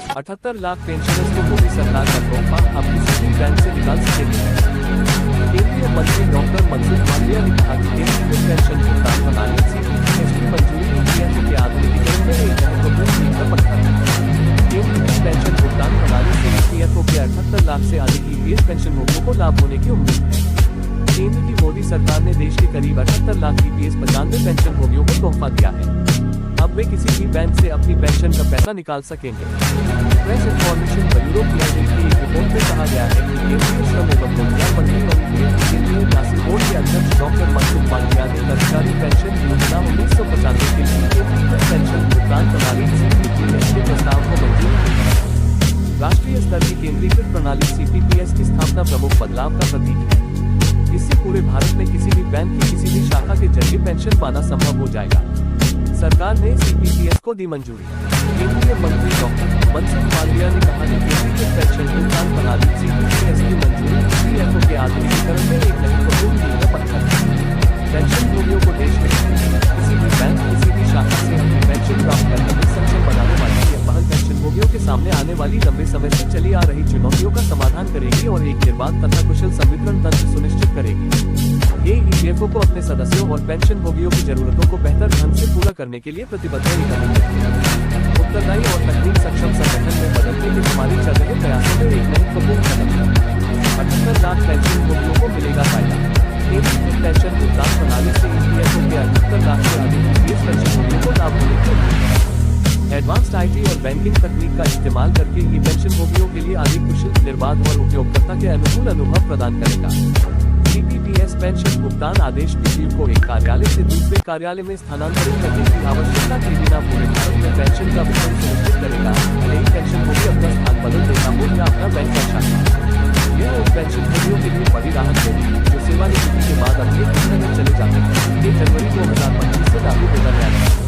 78 lakh pensioners को मोदी सरकार का तोहफा, अब किसी भी बैंक से निकाल सकेंगे। केंद्रीय मंत्री डॉक्टर मनसुख मांडविया ने कहा कि केंद्रीय पेंशन भुगतान प्रणाली सीपीपीएस की मंजूरी ईपीएफओ के आधुनिकीकरण में एक महत्वपूर्ण मील का पत्थर है। केंद्रीय पेंशन भुगतान प्रणाली से ईपीएफओ के 78 लाख से अधिक ईपीएस पेंशनभोगियों को लाभ होने की उम्मीद है। केंद्र की मोदी सरकार ने देश के करीब 78 लाख ईपीएस 95 पेंशनभोगियों को तोहफा दिया है। अब वे किसी भी बैंक से अपनी पेंशन का पैसा निकाल सकेंगे। प्रेस इन्फॉर्मेशन ब्यूरो PIB की एक रिपोर्ट में कहा गया है कि केंद्रीय श्रम एवं रोजगार मंत्री और केंद्रीय नासिक बोर्ड के अध्यक्ष डॉक्टर मनसुख मांडविया ने कर्मचारी पेंशन योजना 1995 के लिए केंद्रीय पेंशन भुगतान प्रणाली CPPS के प्रस्ताव को मंजूरी दी है। राष्ट्रीय स्तर की केंद्रीकृत प्रणाली CPPS की स्थापना प्रमुख बदलाव का प्रतीक है। इससे पूरे भारत में किसी भी बैंक की किसी भी शाखा के जरिए पेंशन पाना संभव हो जाएगा। सरकार ने CPPS को दी मंजूरी। केंद्रीय मंत्री डॉक्टर मनसुख मांडविया ने कहा कि केंद्रीय पेंशन भुगतान प्रणाली CPPS की मंजूरी ईपीएफओ के आधुनिकीकरण में एक महत्वपूर्ण मील का पत्थर है। पेंशनभोगियों को देश में किसी भी बैंक किसी भी शाखा से अपनी पेंशन प्राप्त करने में सक्षम बनाने वाली यह पहल पेंशनभोगियों के सामने आने वाली लंबे समय से चली आ रही चुनौतियों का समाधान करेगी और एक निर्बाध तथा कुशल संवितरण तंत्र सुनिश्चित करेगी। ये ईपीएफओ को अपने सदस्यों और पेंशनभोगियों की जरूरतों को बेहतर ढंग से पूरा करने के लिए प्रतिबद्ध है। उत्तरदायी और तकनीक सक्षम संगठन में बदलने के हमारे चल रहे प्रयासों में एक महत्वपूर्ण कदम है। 78 लाख पेंशनभोगियों को मिलेगा फायदा। केंद्रीय पेंशन भुगतान प्रणाली से ईपीएफओ के 78 लाख से अधिक ईपीएस पेंशनभोगियों को लाभ होने की उम्मीद है। एडवांस्ड IT और बैंकिंग तकनीक का इस्तेमाल करके ये पेंशनभोगियों के लिए अधिक कुशल, निर्बाध और उपयोगकर्ता के अनुकूल अनुभव प्रदान करेगा। CPPS पेंशन भुगतान आदेश PPU को एक कार्यालय से दूसरे कार्यालय में स्थानांतरित करने की आवश्यकता के बिना पूरे भारत में पेंशन का वितरण सुनिश्चित करेगा। नई पेंशनभोगी अपना स्थान बदल देता हो या अपना बैंक का शाखा, यह उन पेंशनभोगियों के लिए बड़ी राहत होगी जो सेवानिवृत्ति के बाद अपने घर में चले जाते हैं। ये जनवरी 2025 से लागू होगा नया नियम।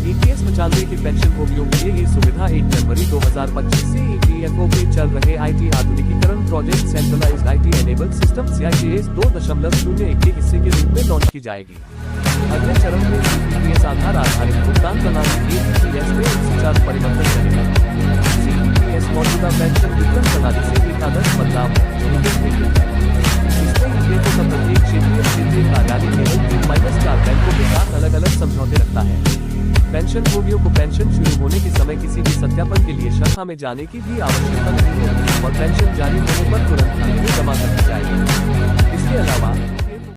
ईपीएस 95 के पेंशनभोगियों के लिए ये सुविधा 1 जनवरी 2025 से ईपीएफओ के चल रहे IT आधुनिकीकरण project centralised IT enabled system CITS 2.01 के हिस्से के रूप में लॉन्च की जाएगी। अगले चरण में CPPS आधार आधारित भुगतान प्रणाली APPS में एक सुचारू परिवर्तन करेगा। CPPS मौजूदा पेंशन वितरण प्रणाली से एक आदर्श बदलाव है जो निगमित है। इसमें ईपीएफओ का प्रत्येक क्षेत्रीय कार्यालय केवल 3-4 बैंकों के साथ अलग अलग समझौते रखता है। पेंशनभोगियों को पेंशन शुरू होने के समय किसी भी सत्यापन के लिए शाखा में जाने की भी आवश्यकता नहीं होगी और पेंशन जारी होने पर तुरंत खाते में जमा कर दी जाएगी। इसके अलावा